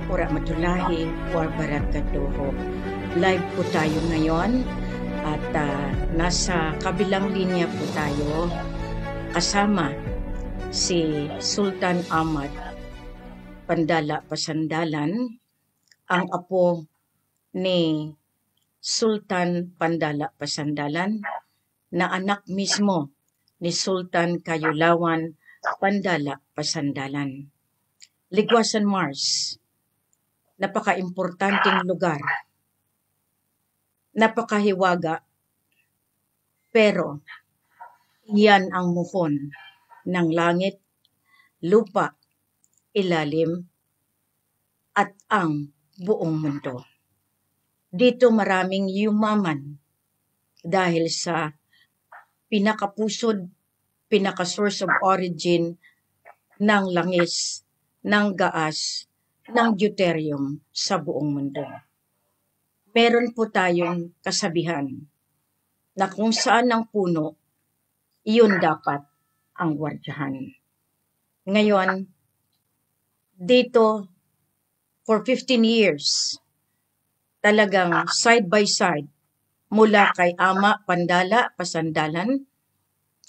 Warahmatullahi wabarakatuh. Live po tayo ngayon at nasa kabilang linya po tayo kasama si Sultan Ahmad Pandala Pasandalan, ang apo ni Sultan Pandala Pasandalan na anak mismo ni Sultan Kayulawan Pandala Pasandalan. Ligwasan Mars, napaka-importanteng lugar, napakahiwaga, pero iyan ang muhon ng langit, lupa, ilalim, at ang buong mundo. Dito maraming yumaman dahil sa pinakapusod, pinaka-source of origin ng langis, ng gaas, ng deuterium sa buong mundo. Meron po tayong kasabihan na kung saan ang puno, iyon dapat ang gwardyahan. Ngayon, dito, for 15 years, talagang side by side, mula kay Ama Pandala Pasandalan,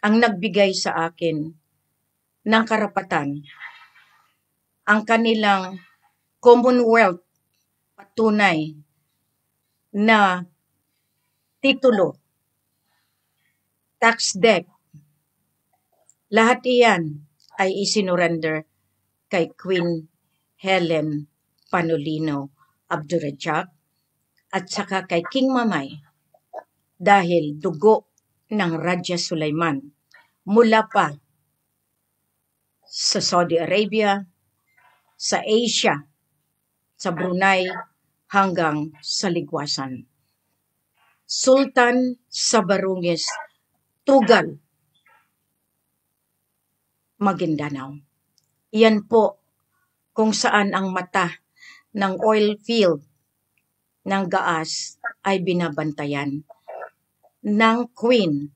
ang nagbigay sa akin ng karapatan, ang kanilang Commonwealth patunay na titulo, tax debt, lahat iyan ay isinurrender kay Queen Helen Panolino Abdurrahman at saka kay King Mamay dahil dugo ng Raja Sulaiman mula pa sa Saudi Arabia, sa Asia, sa Brunei hanggang sa Ligwasan. Sultan sa Barungis, Tugal, Maguindanao. Iyan po kung saan ang mata ng oil field ng gaas ay binabantayan ng Queen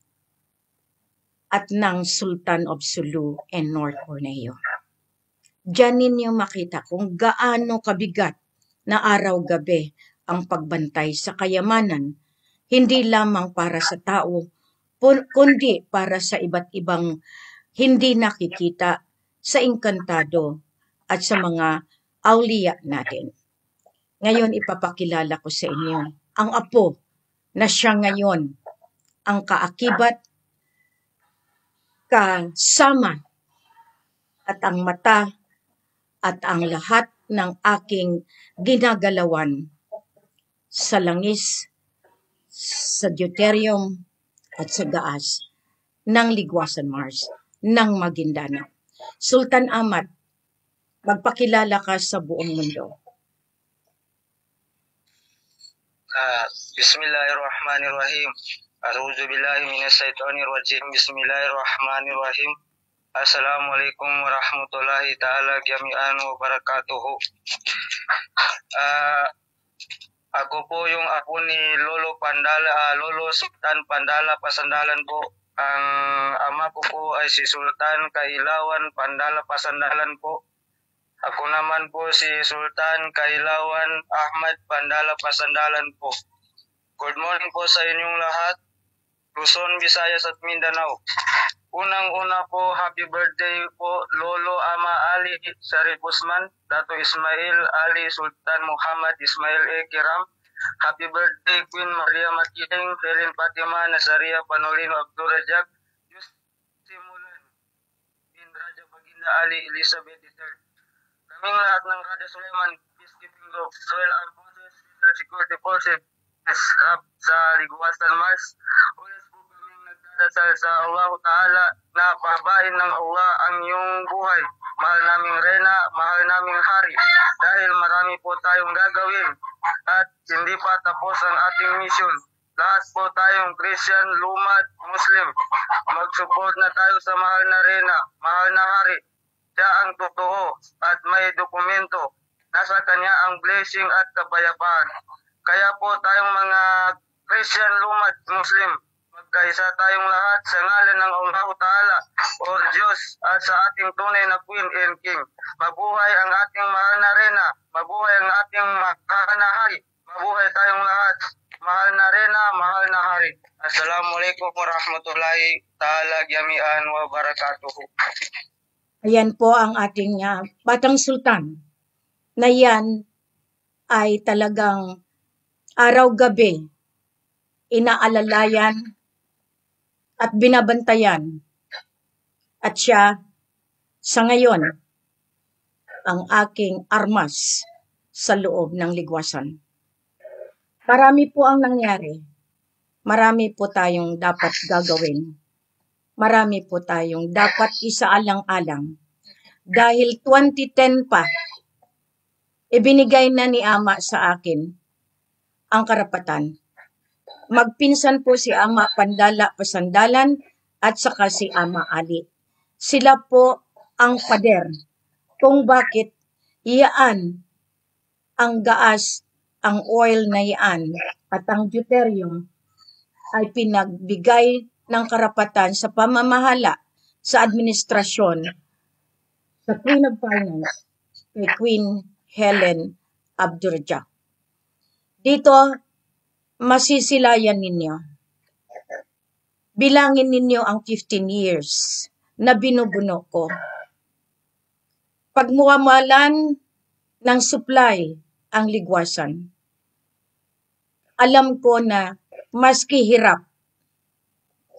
at ng Sultan of Sulu and North Borneo. Diyan ninyo makita kung gaano kabigat na araw-gabi ang pagbantay sa kayamanan, hindi lamang para sa tao, kundi para sa iba't ibang hindi nakikita sa Engkantado at sa mga awliya natin. Ngayon ipapakilala ko sa inyo ang apo na siya ngayon ang kaakibat, kasama at ang mata at ang lahat ng aking ginagalawan sa langis, sa deuterium at sa gaas ng Ligwasan Mars, ng Maguindanao. Sultan Ahmad, magpakilala ka sa buong mundo. Bismillahirrahmanirrahim. A'udzu billahi minasyaitonir rajim. Bismillahirrahmanirrahim. Assalamualaikum warahmatullahi ta'ala jami'an wa barakatuhu. Ako po yung apo ni Lolo Pandala, Lolo Sultan Pandala Pasandalan po. Ang ama ko po ay si Sultan Kailawan Pandala Pasandalan po. Ako naman po si Sultan Kailawan Ahmad Pandala Pasandalan po. Good morning po sa inyong lahat, Luzon, Visayas at Mindanao. Unang-una po, happy birthday po Lolo Ama Ali Sharif Usman, Dato Ismail Ali Sultan Muhammad Ismail A. Kiram. Happy birthday Queen Maria Makiling, Helen Fatima Nazaria Panolino Abdurrahman, Simulan bin Raja Baginda Ali Elizabeth III. Kaming lahat ng Raja Sulaiman Peacekeeping Group, Royal Armed Forces, Special Security Forces, sa Ligwasan Mars, ulas po kaming nagdadasal sa Allah Ta'ala na pahabain ng Allah ang iyong buhay. Mahal naming Reyna, mahal naming Hari, dahil marami po tayong gagawin at hindi pa tapos ang ating mission. Lahat po tayong Christian, Lumad, Muslim, mag-support na tayo sa mahal na Reyna, mahal na Hari. Siya ang totoo at may dokumento. Nasa kanya ang blessing at kapayapaan. Kaya po tayong mga Christian lumad Muslim, magkaisa tayong lahat sa ngalan ng Allah Ta'ala o Diyos at sa ating tunay na Queen and King. Mabuhay ang ating mahal na Reyna, mabuhay ang ating mahal na Hari, mabuhay tayong lahat. Mahal na Reyna, mahal na Hari. Assalamualaikum warahmatullahi ta'ala jami'an wa barakatuhu. Ayan po ang ating Batang Sultan na yan ay talagang araw-gabi inaalalayan at binabantayan. At siya sa ngayon ang aking armas sa loob ng ligwasan. Marami po ang nangyari. Marami po tayong dapat gagawin. Marami po tayong dapat isaalang-alang. Dahil 2010 pa, ibinigay na ni Ama sa akin ang karapatan. Magpinsan po si Ama Pandala Pasandalan at saka si Ama Ali. Sila po ang pader kung bakit iyaan ang gaas, ang oil na iyan at ang deuterium ay pinagbigay ng karapatan sa pamamahala sa administrasyon sa Queen of Finance kay Queen Helen Abdurja. Dito, masisilayan ninyo. Bilangin ninyo ang 15 years na binubuno ko. Pagmuamalan ng supply ang ligwasan. Alam ko na maski hirap,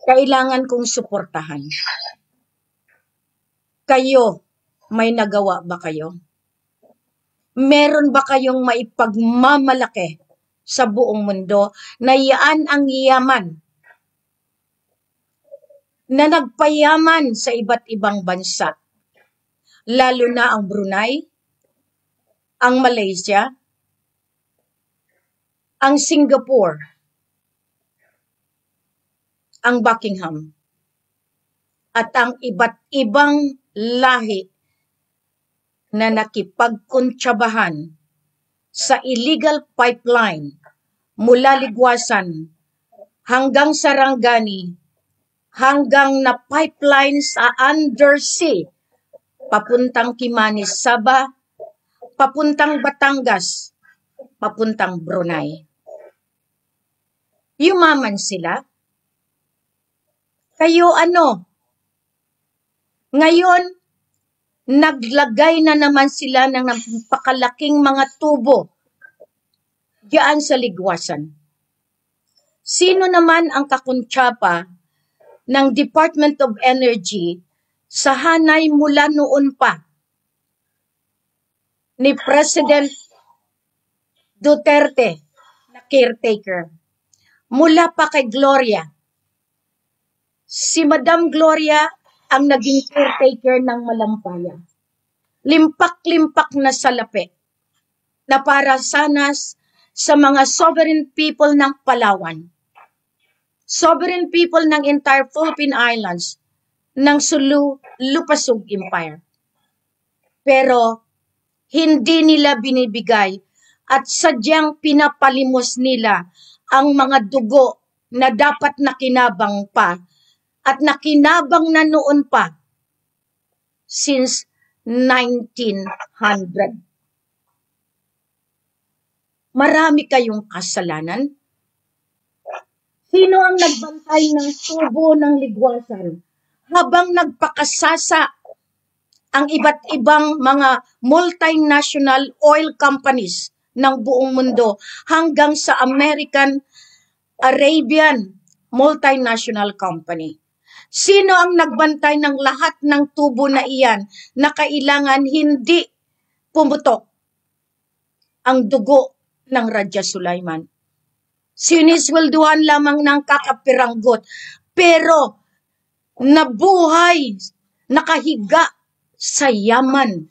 kailangan kong suportahan. Kayo, may nagawa ba kayo? Meron ba kayong maipagmamalaki sa buong mundo na iyan ang yaman na nagpayaman sa iba't ibang bansa? Lalo na ang Brunei, ang Malaysia, ang Singapore, ang Buckingham, at ang iba't ibang lahi na nakipagkuntsabahan sa illegal pipeline mula Ligwasan hanggang Sarangani, hanggang na pipeline sa undersea, papuntang Kimanis, Sabah, papuntang Batangas, papuntang Brunei. Yumaman sila. Kayo ano? Ngayon, naglagay na naman sila ng napakalaking mga tubo diyan sa Ligwasan. Sino naman ang kakuntsapa ng Department of Energy sa hanay mula noon pa ni President Duterte na caretaker? Mula pa kay Gloria. Si Madam Gloria ang naging caretaker ng Malampaya. Limpak-limpak na salapi na para sanas sa mga sovereign people ng Palawan. Sovereign people ng entire Philippine Islands ng Sulu Lupasug Empire. Pero hindi nila binibigay at sadyang pinapalimos nila ang mga dugo na dapat nakinabang pa at nakinabang na noon pa since 1900. Marami kayong kasalanan. Sino ang nagbantay ng tubo ng Ligwasan habang nagpakasasa ang iba't ibang mga multinational oil companies ng buong mundo hanggang sa American Arabian multinational company? Sino ang nagbantay ng lahat ng tubo na iyan na kailangan hindi pumutok ang dugo ng Raja Sulaiman? Siniswelduhan lamang ng kakapiranggot, pero nabuhay, nakahiga sa yaman,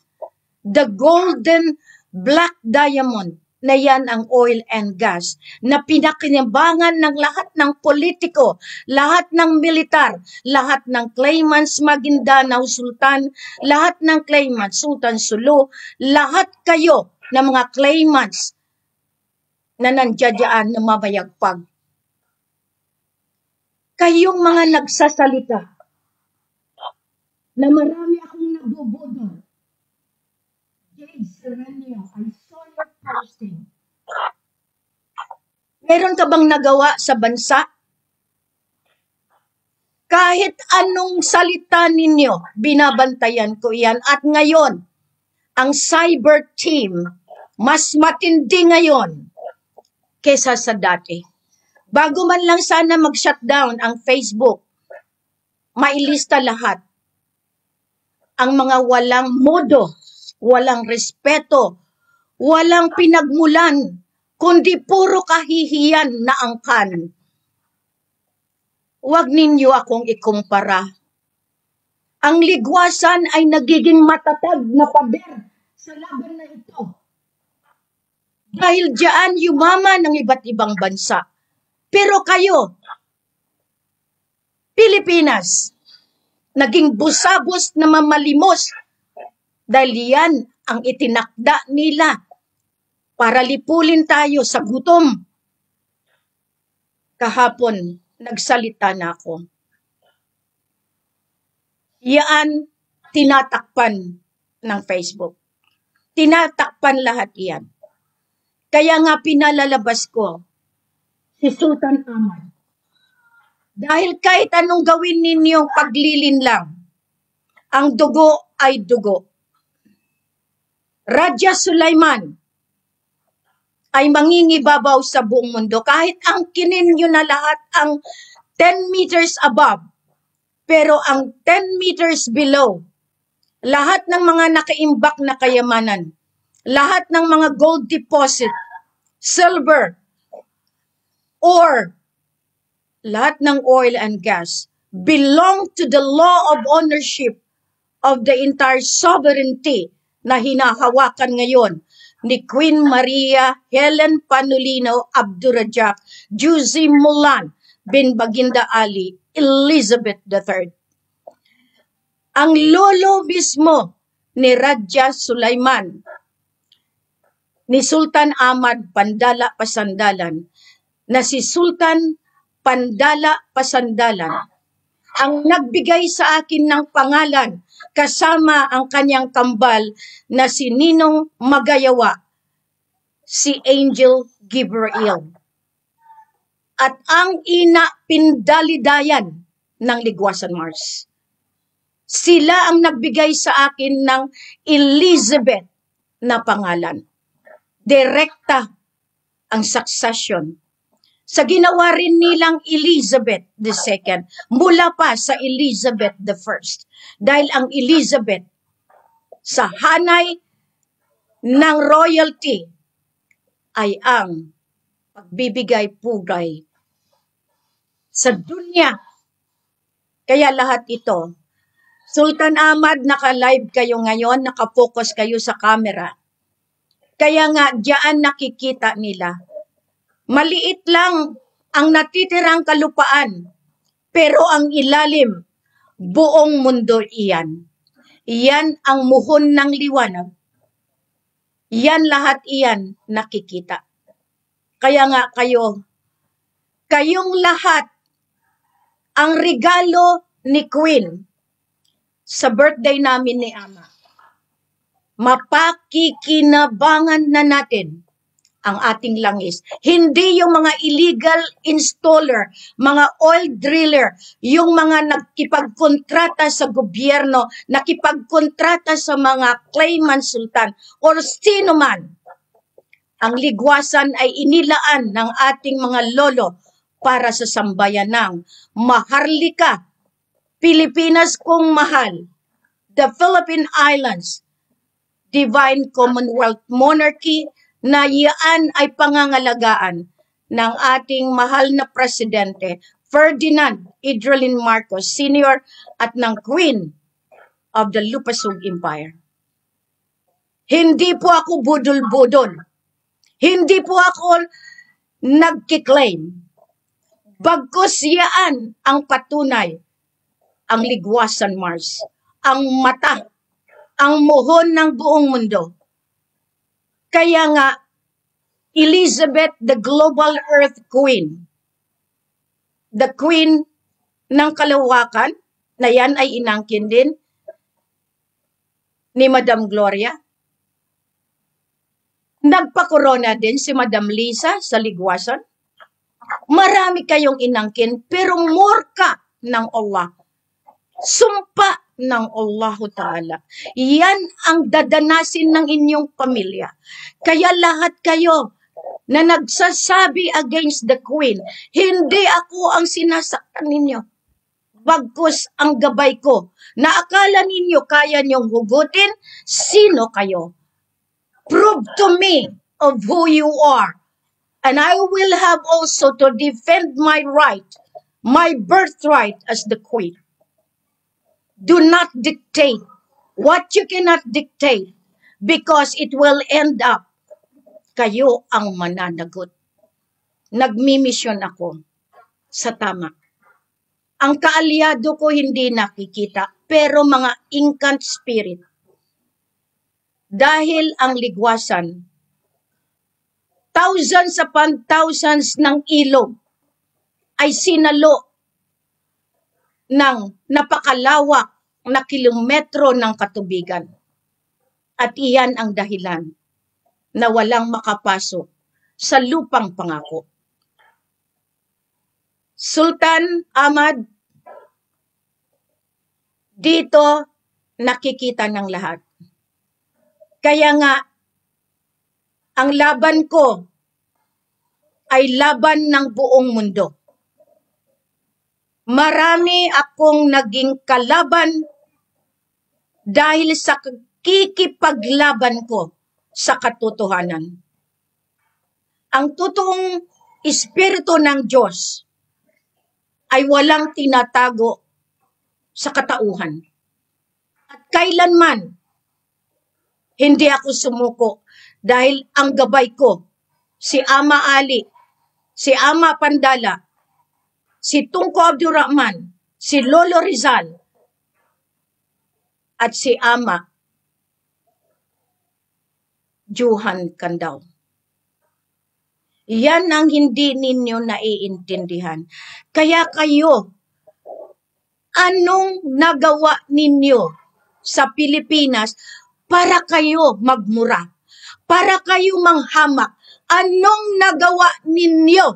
the golden black diamond na yan ang oil and gas na pinakinabangan ng lahat ng politiko, lahat ng militar, lahat ng claimants Maguindanao Sultan, lahat ng claimants Sultan Sulu, lahat kayo na mga claimants na nandiyan na mamayagpag. Kayong mga nagsasalita na marami akong nabubudol. Jade Serranio, I saw your posting. Meron ka bang nagawa sa bansa? Kahit anong salita ninyo, binabantayan ko yan. At ngayon, ang cyber team, mas matindi ngayon kesa sa dati. Bago man lang sana mag-shutdown ang Facebook, mailista lahat. Ang mga walang modo, walang respeto, walang pinagmulan, kundi puro kahihiyan na angkan. Huwag ninyo akong ikumpara. Ang ligwasan ay nagiging matatag na pader sa laban na ito. Dahil diyan yumaman ng iba't ibang bansa. Pero kayo, Pilipinas, naging busabos na mamalimos dahil yan ang itinakda nila para lipulin tayo sa gutom. Kahapon, nagsalita na ako. Yan, tinatakpan ng Facebook. Tinatakpan lahat yan. Kaya nga pinalalabas ko si Sultan Ahmad. Dahil kahit anong gawin ninyong paglilin lang, ang dugo ay dugo. Raja Sulaiman ay mangingibabaw sa buong mundo. Kahit angkinin nyo na lahat ang 10 meters above, pero ang 10 meters below, lahat ng mga nakaimbak na kayamanan, lahat ng mga gold deposit, silver, or lahat ng oil and gas belong to the law of ownership of the entire sovereignty na hinahawakan ngayon ni Queen Maria Helen Panulino Abdurrahman Juzi Mulan bin Baginda Ali Elizabeth III. Ang lolo mismo ni Raja Sulaiman, ni Sultan Ahmad Pandala Pasandalan, na si Sultan Pandala Pasandalan, ang nagbigay sa akin ng pangalan kasama ang kanyang kambal na si Ninong Magayawa, si Angel Gabriel. At ang ina Pindalidayan ng Ligwasan Mars. Sila ang nagbigay sa akin ng Elizabeth na pangalan. Direkta ang succession. Sa ginawa rin nilang Elizabeth II, mula pa sa Elizabeth I. Dahil ang Elizabeth, sa hanay ng royalty, ay ang pagbibigay pugay sa dunya. Kaya lahat ito, Sultan Ahmad, naka-live kayo ngayon, naka-focus kayo sa camera. Kaya nga, diyan nakikita nila, maliit lang ang natitirang kalupaan, pero ang ilalim, buong mundo iyan. Iyan ang muhon ng liwanag. Yan lahat iyan nakikita. Kaya nga kayong lahat, ang regalo ni Queen sa birthday namin ni Ama, mapakikinabangan na natin ang ating langis. Hindi yung mga illegal installer, mga oil driller, yung mga nakipagkontrata sa gobyerno, nakipagkontrata sa mga claimant sultan, or sino man. Ang ligwasan ay inilaan ng ating mga lolo para sa sambayanang Maharlika, Pilipinas kong mahal, the Philippine Islands, Divine Commonwealth Monarchy, na iyan ay pangangalagaan ng ating mahal na presidente, Ferdinand Idrolin Marcos Sr. at ng Queen of the Lupasug Empire. Hindi po ako budol-budol. Hindi po ako nagkiklaim. Bagkus yaan ang patunay, ang ligwasan Mars, ang mata, ang muhon ng buong mundo. Kaya nga, Elizabeth, the Global Earth Queen, the Queen ng Kalawakan, na yan ay inangkin din ni Madam Gloria. Nagpa-corona din si Madam Lisa sa ligwasan. Marami kayong inangkin, pero murka ng Allah. Sumpa ng Allah Ta'ala. Yan ang dadanasin ng inyong pamilya. Kaya lahat kayo na nagsasabi against the Queen, hindi ako ang sinasaktan ninyo. Bagkus ang gabay ko, na akala ninyo kaya niyong hugutin, sino kayo? Prove to me of who you are. And I will have also to defend my right, my birthright as the Queen. Do not dictate what you cannot dictate, because it will end up kayo ang mananagot. Nagmimisyon ako sa tama. Ang kaalyado ko hindi nakikita, pero mga incant spirit. Dahil ang ligwasan, thousands upon thousands ng ilog ay sinalo ng napakalawak na kilometro ng katubigan. At iyan ang dahilan na walang makapasok sa lupang pangako. Sultan Ahmad, dito nakikita ng lahat. Kaya nga, ang laban ko ay laban ng buong mundo. Marami akong naging kalaban dahil sa kikipaglaban ko sa katotohanan. Ang totoong espiritu ng Diyos ay walang tinatago sa katauhan. At kailanman, hindi ako sumuko dahil ang gabay ko, si Ama Ali, si Ama Pandala, si Tunko Abdurrahman, si Lolo Rizal, at si Ama Johan Candao. Yan ang hindi ninyo naiintindihan. Kaya kayo, anong nagawa ninyo sa Pilipinas para kayo magmura? Para kayo manghamak? Anong nagawa ninyo?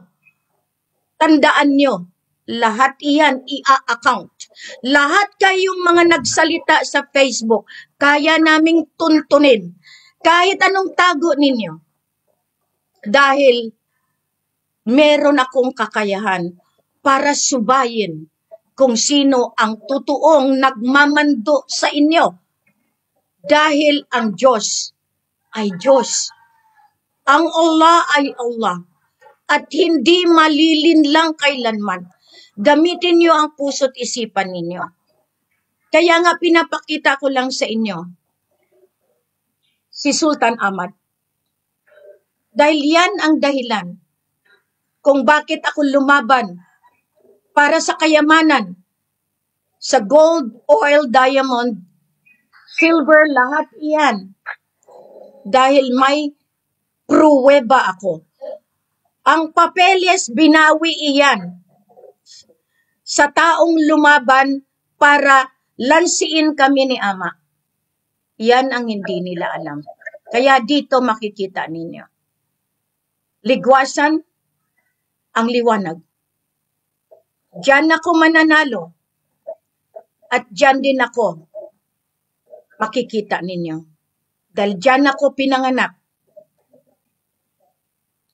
Tandaan nyo, lahat iyan i-account. Lahat kayong mga nagsalita sa Facebook, kaya naming tuntunin. Kahit anong tago ninyo. Dahil meron akong kakayahan para subayin kung sino ang totoong nagmamando sa inyo. Dahil ang Diyos ay Diyos. Ang Allah ay Allah. At hindi malilinlang kailanman. Gamitin niyo ang puso't isipan ninyo. Kaya nga pinapakita ko lang sa inyo, si Sultan Ahmad. Dahil yan ang dahilan kung bakit ako lumaban para sa kayamanan, sa gold, oil, diamond, silver, lahat iyan. Dahil may pruweba ako. Ang papeles, binawi iyan sa taong lumaban para lansiin kami ni Ama. Yan ang hindi nila alam. Kaya dito makikita ninyo. Ligwasan ang liwanag. Diyan ako mananalo. At diyan din ako makikita ninyo. Dahil diyan ako pinanganak.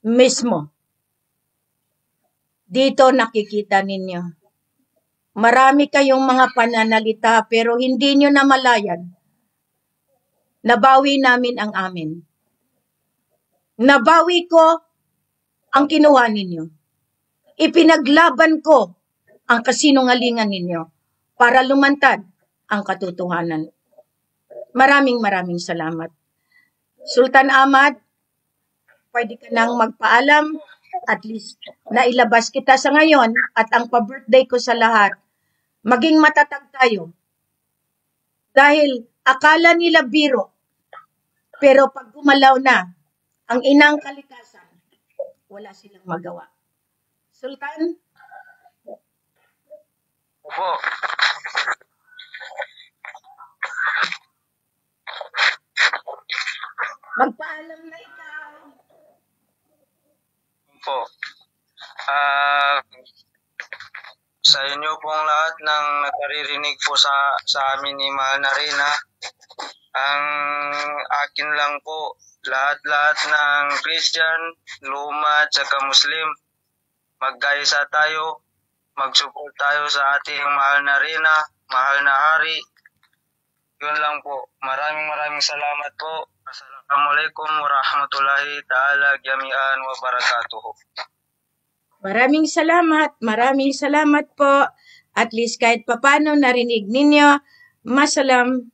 Mismo. Dito nakikita ninyo. Marami kayong mga pananalita pero hindi nyo namalayan. Nabawi namin ang amin. Nabawi ko ang kinuha ninyo. Ipinaglaban ko ang kasinungalingan ninyo para lumantad ang katotohanan. Maraming salamat. Sultan Ahmad, pwede ka nang magpaalam. At least, nailabas kita sa ngayon at ang pa-birthday ko sa lahat, maging matatag tayo. Dahil akala nila biro, pero pag gumalaw na ang inang kalikasan, wala silang magawa. Sultan? Opo. Magpaalam na ikaw. Po. Sa inyo pong lahat ng nakaririnig po sa amin ni Mahal na Reyna, ang akin lang po, lahat-lahat ng Christian, luma at saka Muslim, magkaisa tayo, mag-support tayo sa ating Mahal na Reyna, Mahal na Hari. Yun lang po. Maraming salamat po. Assalamualaikum warahmatullahi ta'ala jami'an wa barakatuhu. Maraming salamat po. At least kahit papano narinig ninyo, masalam.